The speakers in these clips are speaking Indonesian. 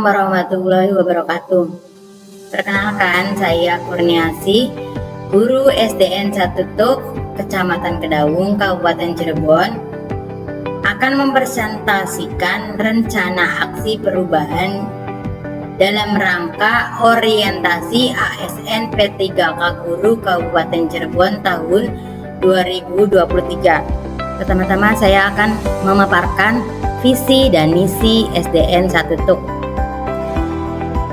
warahmatullahi wabarakatuh. Perkenalkan, saya Kurniasi, guru SDN 1 Tuk, Kecamatan Kedaung, Kabupaten Cirebon, akan mempresentasikan rencana aksi perubahan dalam rangka orientasi ASN P3K Guru Kabupaten Cirebon tahun 2023. Pertama-tama saya akan memaparkan visi dan misi SDN 1 Tuk.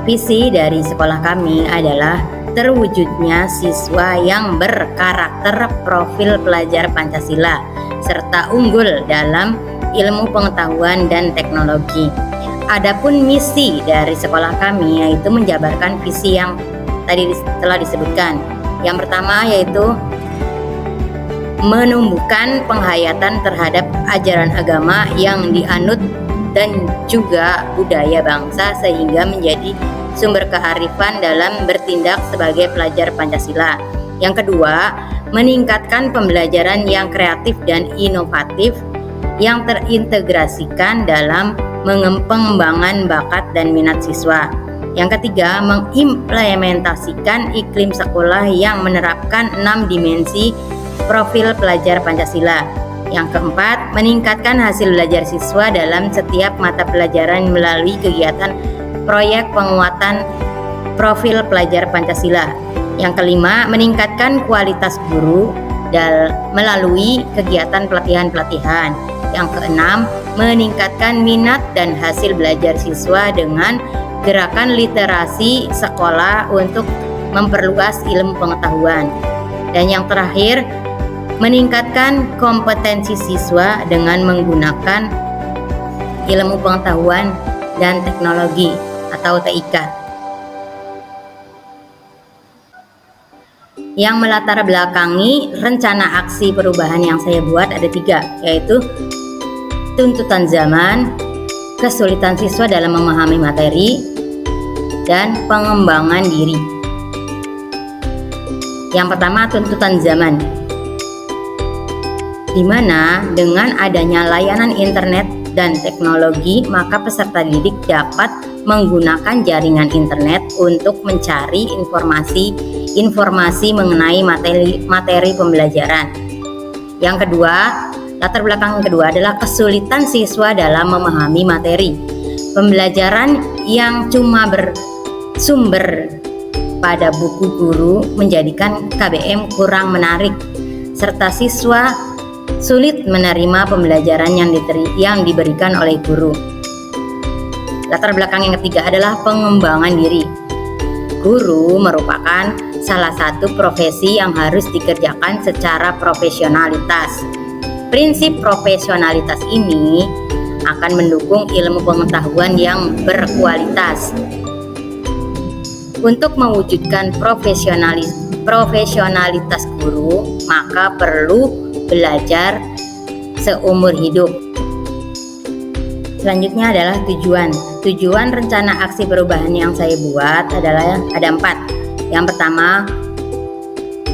Visi dari sekolah kami adalah terwujudnya siswa yang berkarakter profil pelajar Pancasila serta unggul dalam ilmu pengetahuan dan teknologi. Adapun misi dari sekolah kami yaitu menjabarkan visi yang tadi telah disebutkan. Yang pertama yaitu menumbuhkan penghayatan terhadap ajaran agama yang dianut dan juga budaya bangsa sehingga menjadi sumber kearifan dalam bertindak sebagai pelajar Pancasila. Yang kedua, meningkatkan pembelajaran yang kreatif dan inovatif yang terintegrasikan dalam pengembangan bakat dan minat siswa. Yang ketiga, mengimplementasikan iklim sekolah yang menerapkan 6 dimensi profil pelajar Pancasila. Yang keempat, meningkatkan hasil belajar siswa dalam setiap mata pelajaran melalui kegiatan proyek penguatan profil pelajar Pancasila. Yang kelima, meningkatkan kualitas guru melalui kegiatan pelatihan-pelatihan. Yang keenam, meningkatkan minat dan hasil belajar siswa dengan gerakan literasi sekolah untuk memperluas ilmu pengetahuan. Dan yang terakhir, meningkatkan kompetensi siswa dengan menggunakan ilmu pengetahuan dan teknologi atau TIK. Yang melatar belakangi rencana aksi perubahan yang saya buat ada 3, yaitu tuntutan zaman, kesulitan siswa dalam memahami materi, dan pengembangan diri. Yang pertama, tuntutan zaman, di mana dengan adanya layanan internet dan teknologi, maka peserta didik dapat menggunakan jaringan internet untuk mencari informasi mengenai materi pembelajaran. Yang kedua, latar belakang kedua adalah kesulitan siswa dalam memahami materi. Pembelajaran yang cuma bersumber pada buku guru menjadikan KBM kurang menarik, serta siswa sulit menerima pembelajaran yang diberikan oleh guru. Latar belakang yang ketiga adalah pengembangan diri. Guru merupakan salah satu profesi yang harus dikerjakan secara profesionalitas. Prinsip profesionalitas ini akan mendukung ilmu pengetahuan yang berkualitas. Untuk mewujudkan profesionalitas guru, maka perlu belajar seumur hidup. Selanjutnya adalah tujuan. Tujuan rencana aksi perubahan yang saya buat adalah ada 4. Yang pertama,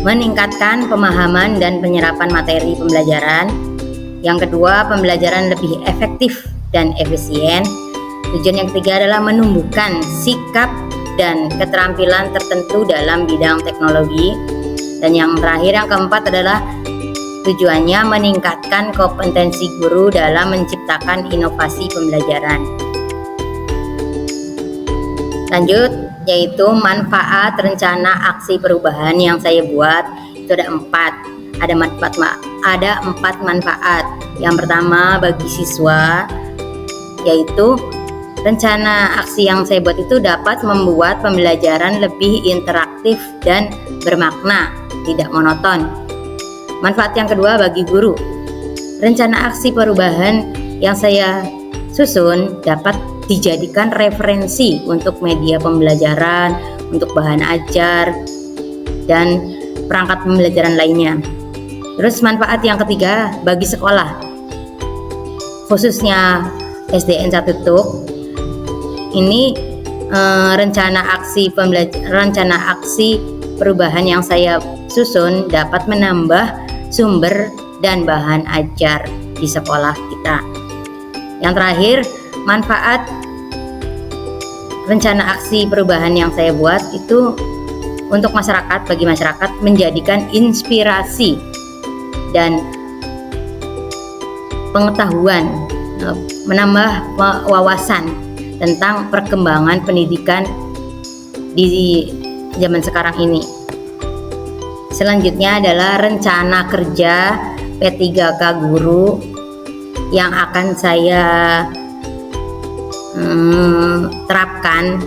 meningkatkan pemahaman dan penyerapan materi pembelajaran. Yang kedua, pembelajaran lebih efektif dan efisien. Tujuan yang ketiga adalah menumbuhkan sikap dan keterampilan tertentu dalam bidang teknologi. Dan yang terakhir, yang keempat adalah tujuannya meningkatkan kompetensi guru dalam menciptakan inovasi pembelajaran. Lanjut, yaitu manfaat rencana aksi perubahan yang saya buat itu ada 4. Ada 4 manfaat. Yang pertama bagi siswa, yaitu rencana aksi yang saya buat itu dapat membuat pembelajaran lebih interaktif dan bermakna, tidak monoton. Manfaat yang kedua bagi guru. Rencana aksi perubahan yang saya susun dapat dijadikan referensi untuk media pembelajaran, untuk bahan ajar, dan perangkat pembelajaran lainnya. Terus manfaat yang ketiga bagi sekolah, khususnya SDN 1 Tuk. Ini rencana aksi perubahan yang saya susun dapat menambah sumber dan bahan ajar di sekolah kita. Yang terakhir, manfaat rencana aksi perubahan yang saya buat itu untuk masyarakat, bagi masyarakat, menjadikan inspirasi dan pengetahuan, menambah wawasan tentang perkembangan pendidikan di zaman sekarang ini. Selanjutnya adalah rencana kerja P3K guru yang akan saya terapkan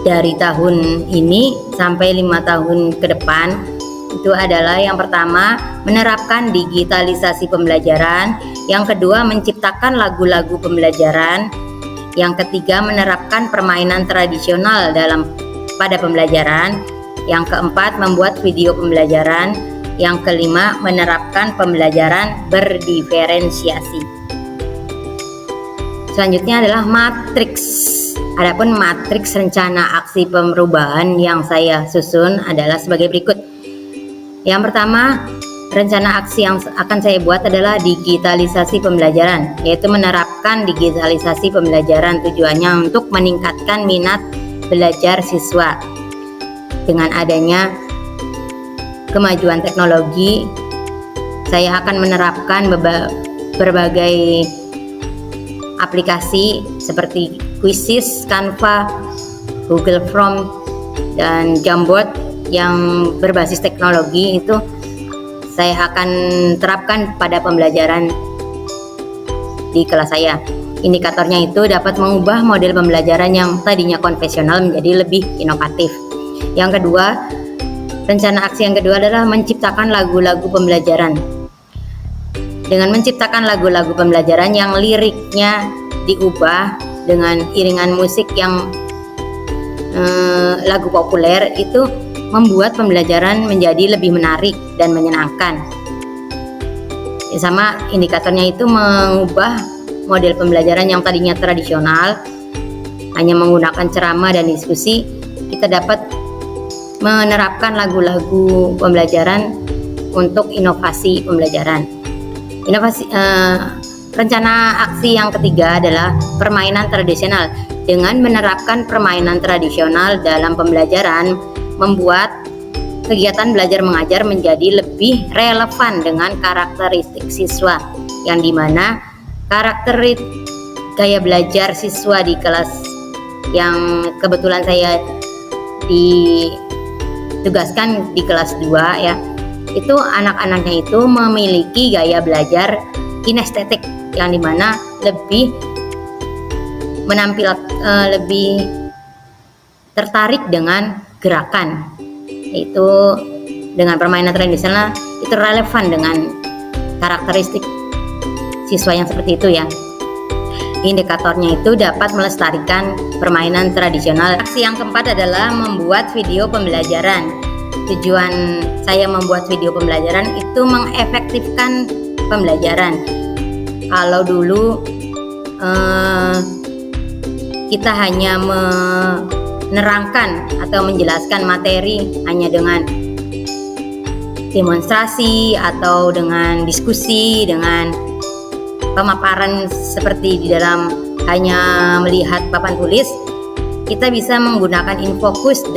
dari tahun ini sampai 5 tahun ke depan. Itu adalah yang pertama, menerapkan digitalisasi pembelajaran, yang kedua, menciptakan lagu-lagu pembelajaran, yang ketiga, menerapkan permainan tradisional pada pembelajaran, yang keempat, membuat video pembelajaran, yang kelima, menerapkan pembelajaran berdiferensiasi. Selanjutnya adalah matriks. Adapun matriks rencana aksi perubahan yang saya susun adalah sebagai berikut. Yang pertama, rencana aksi yang akan saya buat adalah digitalisasi pembelajaran, yaitu menerapkan digitalisasi pembelajaran, tujuannya untuk meningkatkan minat belajar siswa. Dengan adanya kemajuan teknologi, saya akan menerapkan berbagai aplikasi seperti Quizizz, Canva, Google Form, dan Jamboard yang berbasis teknologi. Itu saya akan terapkan pada pembelajaran di kelas saya. Indikatornya itu dapat mengubah model pembelajaran yang tadinya konvensional menjadi lebih inovatif. Yang kedua, rencana aksi yang kedua adalah menciptakan lagu-lagu pembelajaran. Dengan menciptakan lagu-lagu pembelajaran yang liriknya diubah dengan iringan musik yang lagu populer, itu membuat pembelajaran menjadi lebih menarik dan menyenangkan. Sama indikatornya itu mengubah model pembelajaran yang tadinya tradisional, hanya menggunakan ceramah dan diskusi, kita dapat menerapkan lagu-lagu pembelajaran untuk inovasi pembelajaran. Rencana aksi yang ketiga adalah permainan tradisional. Dengan menerapkan permainan tradisional dalam pembelajaran, membuat kegiatan belajar mengajar menjadi lebih relevan dengan karakteristik siswa, yang dimana karakteristik gaya belajar siswa di kelas yang kebetulan saya ditugaskan di kelas 2 ya, itu anak-anaknya itu memiliki gaya belajar kinestetik, yang dimana lebih lebih tertarik dengan gerakan. Itu dengan permainan tradisional itu relevan dengan karakteristik siswa yang seperti itu ya. Indikatornya itu dapat melestarikan permainan tradisional. Aksi yang keempat adalah membuat video pembelajaran. Tujuan saya membuat video pembelajaran itu mengefektifkan pembelajaran. Kalau dulu kita hanya menerangkan atau menjelaskan materi hanya dengan demonstrasi atau dengan diskusi, dengan pemaparan seperti di dalam hanya melihat papan tulis, kita bisa menggunakan Infocus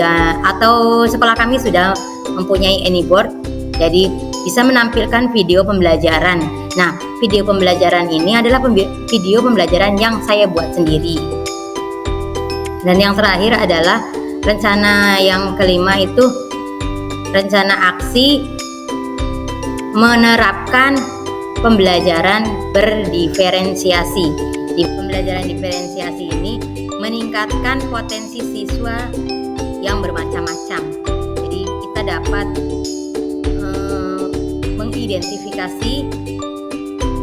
atau sekolah kami sudah mempunyai Anyboard, jadi bisa menampilkan video pembelajaran. Nah, video pembelajaran ini adalah video pembelajaran yang saya buat sendiri. Dan yang terakhir adalah rencana yang kelima, itu rencana aksi menerapkan pembelajaran berdiferensiasi. Di pembelajaran diferensiasi ini meningkatkan potensi siswa yang bermacam-macam. Jadi kita dapat mengidentifikasi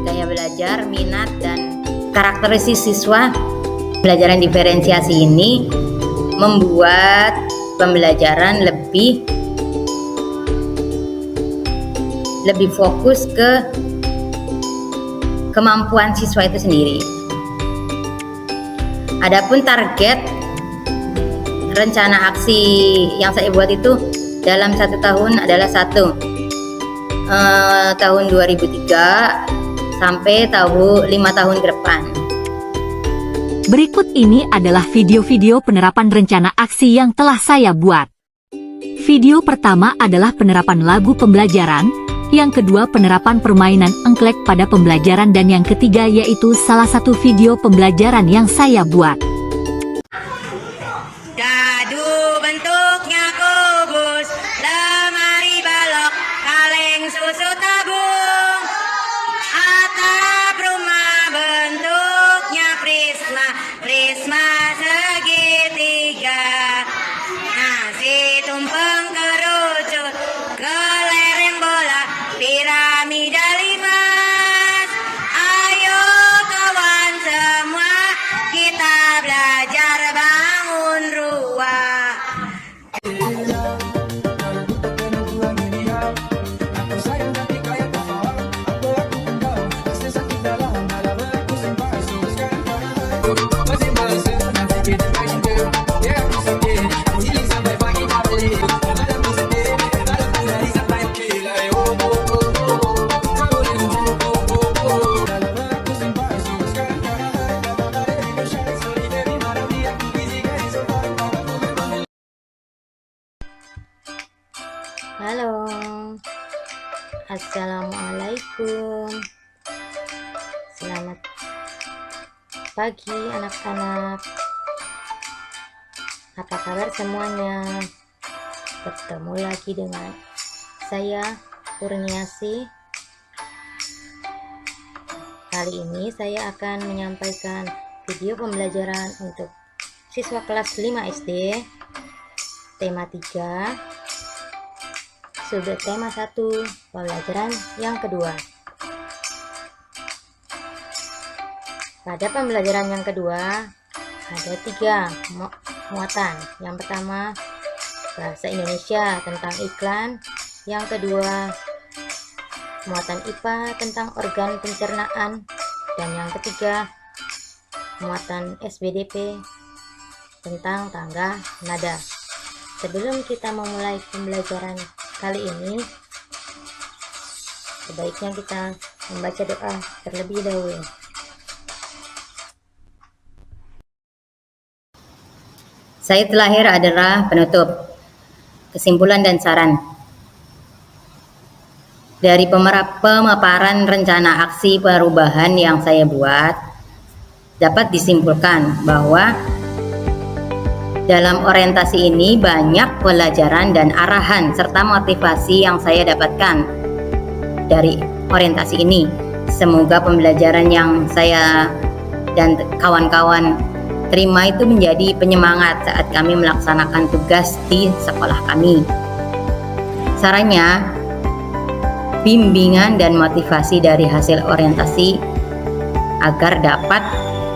gaya belajar, minat, dan karakteristik siswa. Pembelajaran diferensiasi ini membuat pembelajaran lebih fokus ke kemampuan siswa itu sendiri. Adapun target rencana aksi yang saya buat itu dalam 1 tahun adalah tahun 2003 sampai 5 tahun ke depan. Berikut ini adalah video-video penerapan rencana aksi yang telah saya buat. Video pertama adalah penerapan lagu pembelajaran, yang kedua penerapan permainan engklek pada pembelajaran, dan yang ketiga yaitu salah satu video pembelajaran yang saya buat. Dadu bentuknya kubus, lemari balok, kaleng susu tabung. Atap rumah bentuknya prisma, prisma segitiga. Nasi tumpeng kerucut, kelereng bola, piramida limas. Ayo kawan semua, kita belajar bangun ruah. Halo, assalamualaikum. Selamat pagi anak-anak. Apa kabar semuanya? Bertemu lagi dengan saya Kurniasi. Kali ini saya akan menyampaikan video pembelajaran untuk siswa kelas 5 SD, tema 3, sudut tema 1, pembelajaran yang kedua. Pada pembelajaran yang kedua ada 3 muatan. Yang pertama bahasa Indonesia tentang iklan, yang kedua muatan IPA tentang organ pencernaan, dan yang ketiga muatan SBDP tentang tangga nada. Sebelum kita memulai pembelajaran kali ini, sebaiknya kita membaca doa terlebih dahulu. Saya terlahir adalah penutup, kesimpulan dan saran. Dari pemaparan rencana aksi perubahan yang saya buat, dapat disimpulkan bahwa dalam orientasi ini banyak pelajaran dan arahan serta motivasi yang saya dapatkan dari orientasi ini. Semoga pembelajaran yang saya dan kawan-kawan terima itu menjadi penyemangat saat kami melaksanakan tugas di sekolah kami. Sarannya, bimbingan dan motivasi dari hasil orientasi agar dapat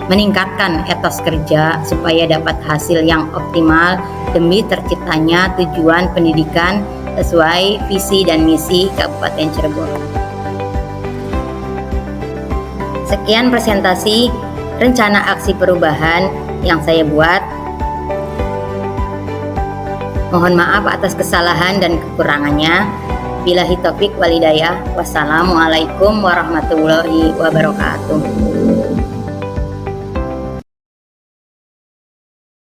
meningkatkan etos kerja supaya dapat hasil yang optimal demi terciptanya tujuan pendidikan sesuai visi dan misi Kabupaten Cirebon. Sekian presentasi rencana aksi perubahan yang saya buat. Mohon maaf atas kesalahan dan kekurangannya. Billahi taufik walhidayah. Wassalamualaikum warahmatullahi wabarakatuh.